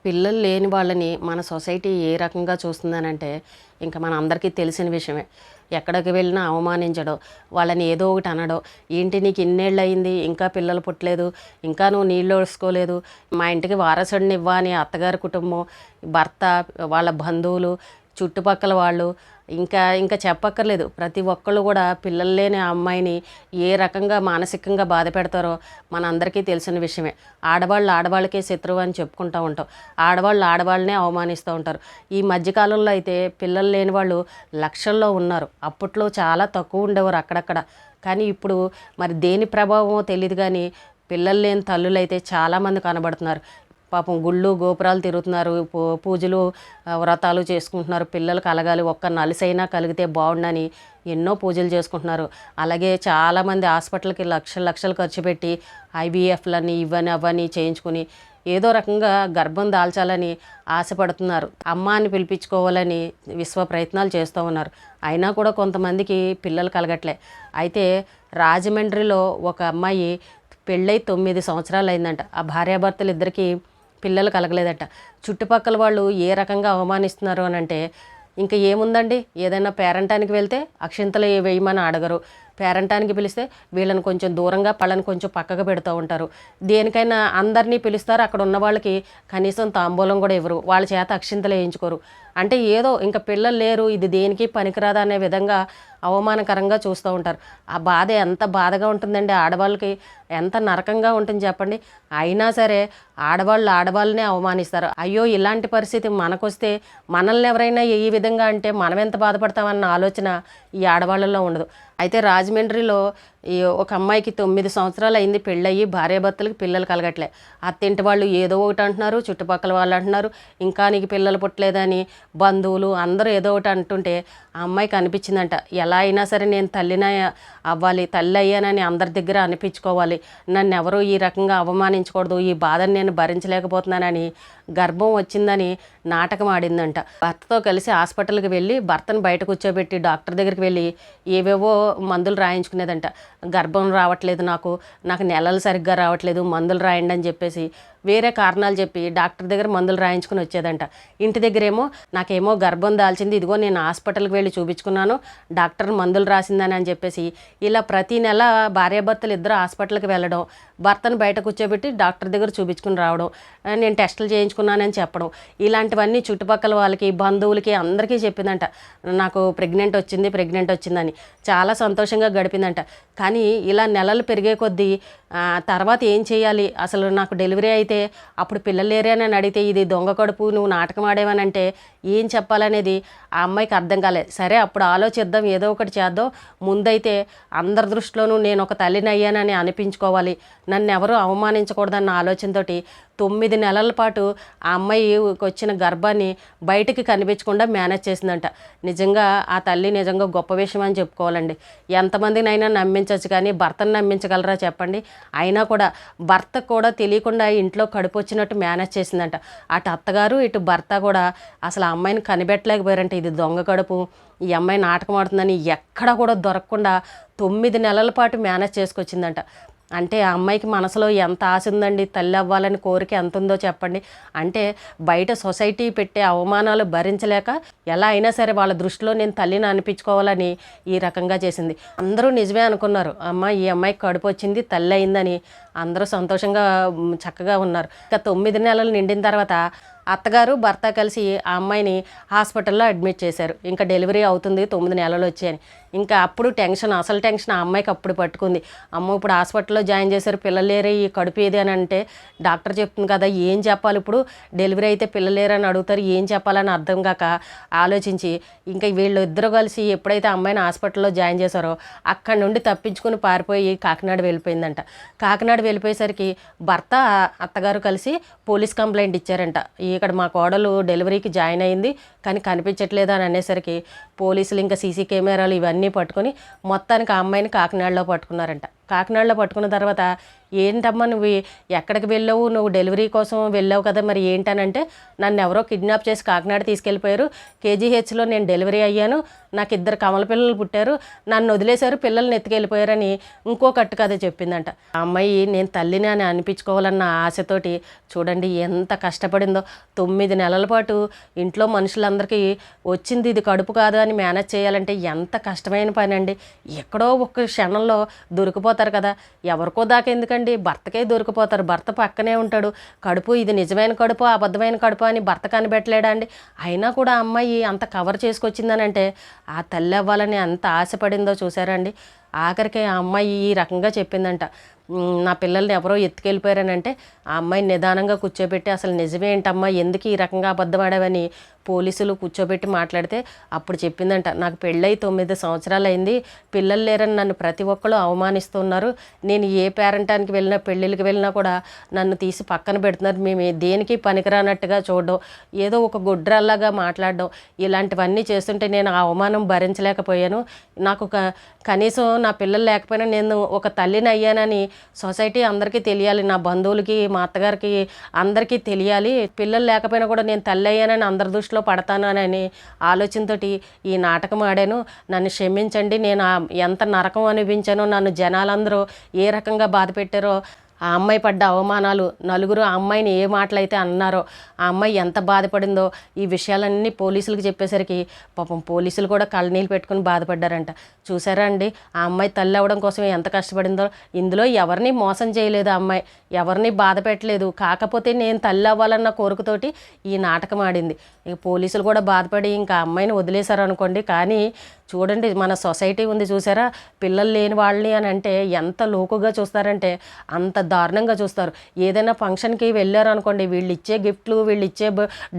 పిల్లలు లేని వాళ్ళని మన సొసైటీ ఏ రకంగా చూస్తుందనంటే ఇంకా మన అందరికీ తెలిసిన విషయమే. ఎక్కడికి వెళ్ళినా అవమానించడం, వాళ్ళని ఏదో ఒకటి అనడం, ఏంటి నీకు ఇన్నేళ్ళు అయింది ఇంకా పిల్లలు పుట్టలేదు, ఇంకా నువ్వు నీళ్ళు వేసుకోలేదు, మా ఇంటికి వారసుడిని ఇవ్వా అని అత్తగారి కుటుంబం, భర్త, వాళ్ళ బంధువులు, చుట్టుపక్కల వాళ్ళు, ఇంకా ఇంకా చెప్పక్కర్లేదు. ప్రతి ఒక్కళ్ళు కూడా పిల్లలు లేని ఆ అమ్మాయిని ఏ రకంగా మానసికంగా బాధ పెడతారో మనందరికీ తెలిసిన విషయమే. ఆడవాళ్ళు ఆడవాళ్ళకే శత్రువు అని చెప్పుకుంటూ ఉంటాం. ఆడవాళ్ళు ఆడవాళ్ళనే అవమానిస్తూ ఉంటారు. ఈ మధ్యకాలంలో అయితే పిల్లలు లేని వాళ్ళు లక్షల్లో ఉన్నారు. అప్పట్లో చాలా తక్కువ ఉండేవారు అక్కడక్కడ. కానీ ఇప్పుడు మరి దేని ప్రభావమో తెలియదు కానీ పిల్లలు లేని తల్లులు అయితే చాలామంది కనబడుతున్నారు. పాపం గుళ్ళు గోపురాలు తిరుగుతున్నారు, పూజలు వ్రతాలు చేసుకుంటున్నారు. పిల్లలు కలగాలి, ఒక్క నలిసైనా కలిగితే బాగుండని ఎన్నో పూజలు చేసుకుంటున్నారు. అలాగే చాలామంది హాస్పిటల్కి లక్షలు లక్షలు ఖర్చు పెట్టి ఐవీఎఫ్లని ఇవని అవని చేయించుకుని ఏదో రకంగా గర్భం దాల్చాలని ఆశపడుతున్నారు. అమ్మ అని పిలిపించుకోవాలని విశ్వ ప్రయత్నాలు చేస్తూ ఉన్నారు. అయినా కూడా కొంతమందికి పిల్లలు కలగట్లే. అయితే రాజమండ్రిలో ఒక అమ్మాయి పెళ్ళై 9 సంవత్సరాలు అయిందంట. ఆ భార్యాభర్తలు ఇద్దరికీ పిల్లలు కలగలేదట. చుట్టుపక్కల వాళ్ళు ఏ రకంగా అవమానిస్తున్నారు అని అంటే ఇంకా ఏముందండి, ఏదైనా పేరంటానికి వెళ్తే అక్షింతలు వేయమని అడగరు. పేరంటానికి పిలిస్తే వీళ్ళని కొంచెం దూరంగా పళ్ళని కొంచెం పక్కకు పెడుతూ ఉంటారు. దేనికైనా అందరినీ పిలుస్తారు, అక్కడ ఉన్న వాళ్ళకి కనీసం తాంబూలం కూడా ఇవ్వరు, వాళ్ళ చేత అక్షింతలు వేయించుకోరు. అంటే ఏదో ఇంకా పిల్లలు లేరు, ఇది దేనికి పనికిరాదా అనే విధంగా అవమానకరంగా చూస్తూ ఉంటారు. ఆ బాధ ఎంత బాధగా ఉంటుందండి, ఆడవాళ్ళకి ఎంత నరకంగా ఉంటుంది చెప్పండి. అయినా సరే ఆడవాళ్ళనే అవమానిస్తారు. అయ్యో ఇలాంటి పరిస్థితి మనకొస్తే మనల్ని ఎవరైనా ఈ విధంగా అంటే మనం ఎంత బాధపడతామన్న ఆలోచన ఈ ఆడవాళ్ళలో ఉండదు. అయితే రాజమండ్రిలో ఈ ఒక అమ్మాయికి 9 సంవత్సరాలు అయింది పెళ్ళయ్యి, భార్యాభర్తలకి పిల్లలు కలగట్లే. అత్తింటి వాళ్ళు ఏదో ఒకటి అంటున్నారు, చుట్టుపక్కల వాళ్ళు అంటున్నారు ఇంకా నీకు పిల్లలు పుట్టలేదని, బంధువులు అందరూ ఏదో ఒకటి అంటుంటే ఆ అమ్మాయికి అనిపించిందంట, ఎలా అయినా సరే నేను తల్లిన అవ్వాలి, తల్లి అయ్యానని అందరి దగ్గర అనిపించుకోవాలి, నన్ను ఎవరూ ఈ రకంగా అవమానించకూడదు, ఈ బాధను నేను భరించలేకపోతున్నానని గర్భం వచ్చిందని నాటకం ఆడిందంట. భర్తతో కలిసి హాస్పిటల్కి వెళ్ళి భర్తను బయట కూర్చోబెట్టి డాక్టర్ దగ్గరికి వెళ్ళి ఏవేవో మందులు రాయించుకునేదంట. గర్భం రావట్లేదు, నాకు నెలలు సరిగ్గా రావట్లేదు, మందులు రాయండి అని చెప్పేసి వేరే కారణాలు చెప్పి డాక్టర్ దగ్గర మందులు రాయించుకుని వచ్చేదంట. ఇంటి దగ్గరేమో నాకేమో గర్భం దాల్చింది, ఇదిగో నేను హాస్పిటల్కి వెళ్ళి చూపించుకున్నాను, డాక్టర్ మందులు రాసిందని అని చెప్పేసి ఇలా ప్రతి నెల భార్యాభర్తలు ఇద్దరు హాస్పిటల్కి వెళ్ళడం, భర్తను బయట కూర్చోబెట్టి డాక్టర్ దగ్గర చూపించుకుని రావడం, నేను టెస్టులు చేయించుకున్నానని చెప్పడం, ఇలాంటివన్నీ చుట్టుపక్కల వాళ్ళకి బంధువులకి అందరికీ చెప్పిందంట. నాకు ప్రెగ్నెంట్ వచ్చిందని చాలా సంతోషంగా గడిపిందంట. కానీ ఇలా నెలలు పెరిగే కొద్దీ తర్వాత ఏం చేయాలి, అసలు నాకు డెలివరీ అయితే అప్పుడు పిల్లలు లేరే అని అడిగితే ఇది దొంగ కడుపు, నువ్వు నాటకం ఆడేవనంటే ఏం చెప్పాలనేది ఆ అమ్మాయికి అర్థం కాలేదు. సరే అప్పుడు ఆలోచిద్దాం, ఏదో ఒకటి చేద్దాం, ముందైతే అందరి దృష్టిలోనూ నేను ఒక తల్లిని అయ్యానని అనిపించుకోవాలి, నన్ను ఎవరూ అవమానించకూడదన్న ఆలోచనతోటి 9 నెలల పాటు ఆ అమ్మాయి వచ్చిన గర్భాన్ని బయటికి కనిపించకుండా మేనేజ్ చేసిందంట. నిజంగా ఆ తల్లి నిజంగా గొప్ప విషయం అని చెప్పుకోవాలండి. ఎంతమందినైనా నమ్మించవచ్చు కానీ భర్తను నమ్మించగలరా చెప్పండి. అయినా కూడా భర్తకు కూడా తెలియకుండా ఇంట్లో కడుపు వచ్చినట్టు మేనేజ్ చేసిందంట. అటు అత్తగారు ఇటు భర్త కూడా అసలు ఆ అమ్మాయిని కనిపెట్టలేకపోయారంటే ఇది దొంగ కడుపు, ఈ అమ్మాయి నాటకం ఆడుతుందని ఎక్కడ కూడా దొరకకుండా 9 నెలల పాటు మేనేజ్ చేసుకొచ్చిందంట. అంటే ఆ అమ్మాయికి మనసులో ఎంత ఆశ ఉందండి, తల్లి అవ్వాలని కోరిక ఎంత ఉందో చెప్పండి. అంటే బయట సొసైటీ పెట్టే అవమానాలు భరించలేక ఎలా అయినా సరే వాళ్ళ దృష్టిలో నేను తల్లిని అనిపించుకోవాలని ఈ రకంగా చేసింది. అందరూ నిజమే అనుకున్నారు, అమ్మ ఈ అమ్మాయికి కడుపు వచ్చింది, తల్లి అయిందని అందరూ సంతోషంగా చక్కగా ఉన్నారు. ఇంకా 9 నెలలు నిండిన తర్వాత అత్తగారు భర్త కలిసి ఆ అమ్మాయిని హాస్పిటల్లో అడ్మిట్ చేశారు. ఇంకా డెలివరీ అవుతుంది, 9 నెలలు వచ్చాయని. ఇంకా అప్పుడు అసలు టెన్షన్ ఆ అమ్మాయికి అప్పుడు పట్టుకుంది. అమ్మ ఇప్పుడు హాస్పిటల్లో జాయిన్ చేశారు, పిల్లలు లేరే, ఈ కడుపు ఏది అని అంటే డాక్టర్ చెప్తుంది కదా, ఏం చెప్పాలి ఇప్పుడు, డెలివరీ అయితే పిల్లలు లేరని అడుగుతారు, ఏం చెప్పాలని అర్థం కాక ఆలోచించి ఇంకా వీళ్ళు ఇద్దరు కలిసి ఎప్పుడైతే అమ్మాయిని హాస్పిటల్లో జాయిన్ చేశారో అక్కడి నుండి తప్పించుకుని పారిపోయి కాకినాడ వెళ్ళిపోయిందంట. కాకినాడ వెళ్ళిపోయేసరికి భర్త అత్తగారు కలిసి పోలీస్ కంప్లైంట్ ఇచ్చారంట. ఇక్కడ మా కోడలు డెలివరీకి జాయిన్ అయింది కానీ కనిపించట్లేదు అని అనేసరికి పోలీసులు ఇంకా సీసీ కెమెరాలు ఇవన్నీ పట్టుకొని మొత్తానికి ఆ అమ్మాయిని కాకినాడలో పట్టుకున్నారంట. కాకినాడలో పట్టుకున్న తర్వాత ఏంటమ్మా నువ్వు ఎక్కడికి వెళ్ళావు, నువ్వు డెలివరీ కోసం వెళ్ళావు కదా, మరి ఏంటనంటే నన్ను ఎవరో కిడ్నాప్ చేసి కాకినాడ తీసుకెళ్ళిపోయారు, కేజీహెచ్లో నేను డెలివరీ అయ్యాను, నాకు 2 కమల పిల్లలు పుట్టారు, నన్ను వదిలేశారు, పిల్లల్ని ఎత్తుకెళ్ళిపోయారని ఇంకో కట్టు కథ చెప్పిందంట. ఆ అమ్మాయి నేను తల్లిని అని అనిపించుకోవాలన్న ఆశతోటి చూడండి ఎంత కష్టపడిందో. 9 నెలల పాటు ఇంట్లో మనుషులందరికీ వచ్చింది ఇది కడుపు కాదు అని మేనేజ్ చేయాలంటే ఎంత కష్టమైన పని అండి. ఎక్కడో ఒక క్షణంలో దొరికిపోతారు కదా, ఎవరికో దాకా ఎందుకండి, భర్తకే దొరికిపోతారు. భర్త పక్కనే ఉంటాడు. కడుపు ఇది నిజమైన కడుపు అబద్ధమైన కడుపు అని భర్త కనిపెట్టలేడా అండి. అయినా కూడా ఆ అమ్మాయి అంత కవర్ చేసుకొచ్చిందని అంటే ఆ తల్లి అవ్వాలని ఎంత ఆశపడిందో చూసారా అండి. ఆఖరికి ఆ అమ్మాయి ఈ రకంగా చెప్పిందంట, నా పిల్లల్ని ఎవరో ఎత్తుకెళ్ళిపోయారనంటే ఆ అమ్మాయిని నిదానంగా కూర్చోబెట్టి అసలు నిజమేంటమ్మా, ఎందుకు ఈ రకంగా అబద్ధమాడావని పోలీసులు కూర్చోబెట్టి మాట్లాడితే అప్పుడు చెప్పిందంట, నాకు పెళ్ళై 9 సంవత్సరాలు అయింది, పిల్లలు లేరని నన్ను ప్రతి ఒక్కళ్ళు అవమానిస్తున్నారు, నేను ఏ పేరంటానికి వెళ్ళినా పెళ్ళిళ్ళకి వెళ్ళినా కూడా నన్ను తీసి పక్కన పెడుతున్నారు, మేము దేనికి పనికిరానట్టుగా చూడడం, ఏదో ఒక గుడ్రల్లాగా మాట్లాడడం, ఇలాంటివన్నీ చేస్తుంటే నేను ఆ అవమానం భరించలేకపోయాను. నాకు కనీసం నా పిల్లలు లేకపోయినా నేను ఒక తల్లిని అయ్యానని సొసైటీ అందరికీ తెలియాలి, నా బంధువులకి మా అత్తగారికి అందరికీ తెలియాలి, పిల్లలు లేకపోయినా కూడా నేను తల్లి అయ్యానని అందరి దృష్టిలో పడతాను అని ఆలోచనతోటి ఈ నాటకం ఆడాను, నన్ను క్షమించండి, నేను ఎంత నరకం అనిపించానో, నన్ను జనాలందరూ ఏ రకంగా బాధ పెట్టారో, ఆ అమ్మాయి పడ్డ అవమానాలు, నలుగురు ఆ అమ్మాయిని ఏ మాటలైతే అన్నారో, ఆ అమ్మాయి ఎంత బాధపడిందో ఈ విషయాలన్నీ పోలీసులకు చెప్పేసరికి పాపం పోలీసులు కూడా కళ్ళనీళ్ళు పెట్టుకుని బాధపడ్డారంట. చూసారా అండి ఆ అమ్మాయి తల్లి అవ్వడం కోసం ఎంత కష్టపడిందో. ఇందులో ఎవరిని మోసం చేయలేదు, ఆ అమ్మాయి ఎవరిని బాధ పెట్టలేదు, కాకపోతే నేను తల్లి అవ్వాలన్న కోరికతోటి ఈ నాటకం ఆడింది. ఇక పోలీసులు కూడా బాధపడి ఇంకా అమ్మాయిని వదిలేశారు అనుకోండి. కానీ చూడండి మన సొసైటీ ఉంది చూసారా, పిల్లలు లేని వాళ్ళని అని అంటే ఎంత లోకుగా చూస్తారంటే అంత దారుణంగా చూస్తారు. ఏదైనా ఫంక్షన్కి వెళ్ళారు అనుకోండి, వీళ్ళు ఇచ్చే గిఫ్ట్లు, వీళ్ళు ఇచ్చే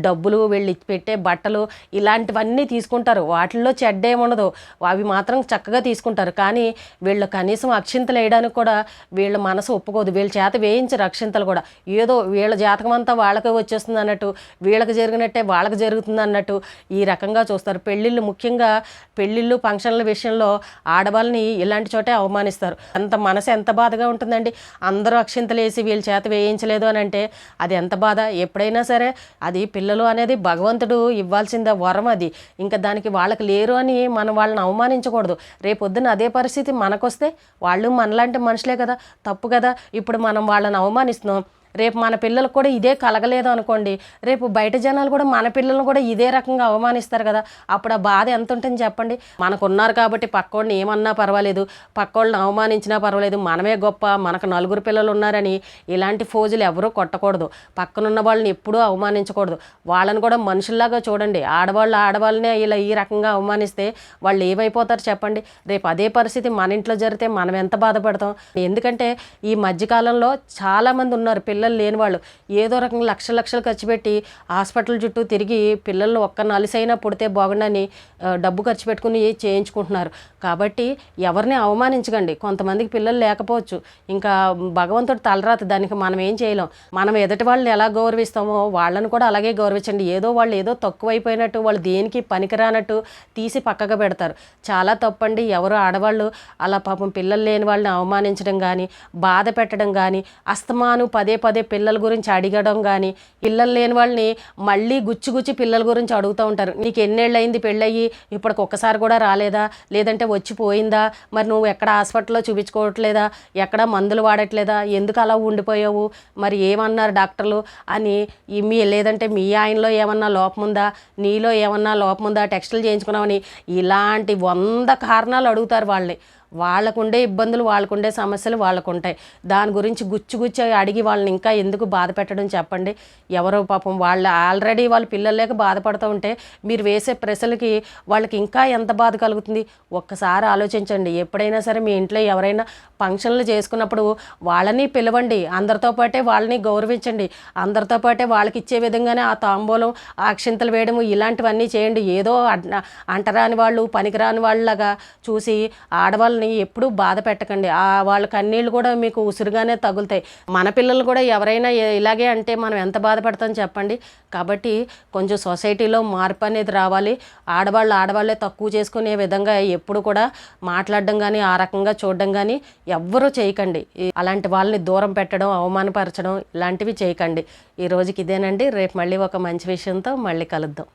డబ్బులు, వీళ్ళు పెట్టే బట్టలు ఇలాంటివన్నీ తీసుకుంటారు, వాటిల్లో చెడ్డేముండదు, అవి మాత్రం చక్కగా తీసుకుంటారు. కానీ వీళ్ళు కనీసం అక్షింతలు వేయడానికి కూడా వీళ్ళ మనసు ఒప్పుకోదు, వీళ్ళ చేత వేయించరు అక్షింతలు కూడా. ఏదో వీళ్ళ జాతకం అంతా వాళ్ళకే వచ్చేస్తుంది అన్నట్టు, వీళ్ళకి జరిగినట్టే వాళ్ళకి జరుగుతుంది అన్నట్టు ఈ రకంగా చూస్తారు. పెళ్ళిళ్ళు ముఖ్యంగా పెళ్ళిళ్ళు ఫంక్షన్ల విషయంలో ఆడవాళ్ళని ఇలాంటి చోటే అవమానిస్తారు. అంత మనసు ఎంత బాధగా ఉంటుందండి. అందరూ అక్షింతలు వేసి వీళ్ళ చేత వేయించలేదు అని అంటే అది ఎంత బాధ. ఎప్పుడైనా సరే అది పిల్లలు అనేది భగవంతుడు ఇవ్వాల్సిందే వరం, అది ఇంకా దానికి వాళ్ళకి లేరు అని మనం వాళ్ళని అవమానించకూడదు. రేపొద్దున అదే పరిస్థితి మనకొస్తే వాళ్ళు మనలాంటి మనుషులే కదా, తప్పు కదా. ఇప్పుడు మనం వాళ్ళని అవమానిస్తున్నాం, రేపు మన పిల్లలకు కూడా ఇదే కలగలేదు అనుకోండి, రేపు బయట జనాలు కూడా మన పిల్లలను కూడా ఇదే రకంగా అవమానిస్తారు కదా, అప్పుడు ఆ బాధ ఎంత ఉంటుంది చెప్పండి. మనకున్నారు కాబట్టి పక్కోడిని ఏమన్నా పర్వాలేదు, పక్కోళ్ళని అవమానించినా పర్వాలేదు, మనమే గొప్ప, మనకు 4 పిల్లలు ఉన్నారని ఇలాంటి ఫోజులు ఎవరూ కొట్టకూడదు. పక్కనున్న వాళ్ళని ఎప్పుడూ అవమానించకూడదు. వాళ్ళని కూడా మనుషుల్లాగా చూడండి. ఆడవాళ్ళనే ఇలా ఈ రకంగా అవమానిస్తే వాళ్ళు ఏమైపోతారు చెప్పండి. రేపు అదే పరిస్థితి మన ఇంట్లో జరిగితే మనం ఎంత బాధపడతాం. ఎందుకంటే ఈ మధ్యకాలంలో చాలామంది ఉన్నారు పిల్లలు లేని వాళ్ళు, ఏదో రకంగా లక్షలు ఖర్చు పెట్టి హాస్పిటల్ చుట్టూ తిరిగి పిల్లలు ఒక్క నలిసైనా పుడితే బాగుండని డబ్బు ఖర్చు పెట్టుకుని చేయించుకుంటున్నారు. కాబట్టి ఎవరిని అవమానించకండి. కొంతమందికి పిల్లలు లేకపోవచ్చు, ఇంకా భగవంతుడు తలరాత, దానికి మనం ఏం చేయలేం. మనం ఎదుటి వాళ్ళని ఎలా గౌరవిస్తామో వాళ్ళని కూడా అలాగే గౌరవించండి. వాళ్ళు ఏదో తక్కువైపోయినట్టు, వాళ్ళు దేనికి పనికిరానట్టు తీసి పక్కగా పెడతారు. చాలా తప్పండి. ఎవరు ఆడవాళ్ళు అలా పాపం పిల్లలు లేని వాళ్ళని అవమానించడం కానీ, బాధ పెట్టడం కానీ, అస్తమాను పదే పిల్లల గురించి అడగడం కానీ, పిల్లలు లేని వాళ్ళని మళ్ళీ గుచ్చి పిల్లల గురించి అడుగుతూ ఉంటారు. నీకు ఎన్నేళ్ళు అయింది పెళ్ళయ్యి, ఇప్పటికి ఒక్కసారి కూడా రాలేదా, లేదంటే వచ్చిపోయిందా, మరి నువ్వు ఎక్కడ హాస్పిటల్లో చూపించుకోవట్లేదా, ఎక్కడ మందులు వాడట్లేదా, ఎందుకు అలా ఉండిపోయావు, మరి ఏమన్నారు డాక్టర్లు అని, లేదంటే మీ ఆయనలో ఏమన్నా లోపం ఉందా, నీలో ఏమన్నా లోపం ఉందా, టెస్టులు చేయించుకున్నామని ఇలాంటి 100 కారణాలు అడుగుతారు వాళ్ళని. వాళ్ళకుండే ఇబ్బందులు, వాళ్ళకుండే సమస్యలు వాళ్ళకుంటాయి. దాని గురించి గుచ్చి అడిగి వాళ్ళని ఇంకా ఎందుకు బాధ పెట్టడం చెప్పండి. ఎవరో పాపం వాళ్ళు ఆల్రెడీ వాళ్ళు పిల్లలు లేక బాధపడుతూ ఉంటే మీరు వేసే ప్రశ్నలకి వాళ్ళకి ఇంకా ఎంత బాధ కలుగుతుంది. ఒక్కసారి ఆలోచించండి. ఎప్పుడైనా సరే మీ ఇంట్లో ఎవరైనా ఫంక్షన్లు చేసుకున్నప్పుడు వాళ్ళని పిలవండి, అందరితో పాటే వాళ్ళని గౌరవించండి, అందరితో పాటే వాళ్ళకి ఇచ్చే విధంగానే ఆ తాంబూలం, ఆ అక్షింతలు వేయడము ఇలాంటివన్నీ చేయండి. ఏదో అంటరాని వాళ్ళు, పనికిరాని వాళ్ళలాగా చూసి ఆడవాళ్ళు ఆడవాళ్ళని ఎప్పుడూ బాధ పెట్టకండి. వాళ్ళ కన్నీళ్ళు కూడా మీకు ఉసురుగానే తగులుతాయి. మన పిల్లలు కూడా ఎవరైనా ఇలాగే అంటే మనం ఎంత బాధపడతాం చెప్పండి. కాబట్టి కొంచెం సొసైటీలో మార్పు అనేది రావాలి. ఆడవాళ్ళే తక్కువ చేసుకునే విధంగా ఎప్పుడు కూడా మాట్లాడడం కానీ, ఆ రకంగా చూడడం కానీ ఎవ్వరూ చేయకండి. అలాంటి వాళ్ళని దూరం పెట్టడం, అవమానపరచడం ఇలాంటివి చేయకండి. ఈ రోజుకి ఇదేనండి. రేపు మళ్ళీ ఒక మంచి విషయంతో మళ్ళీ కలుద్దాం.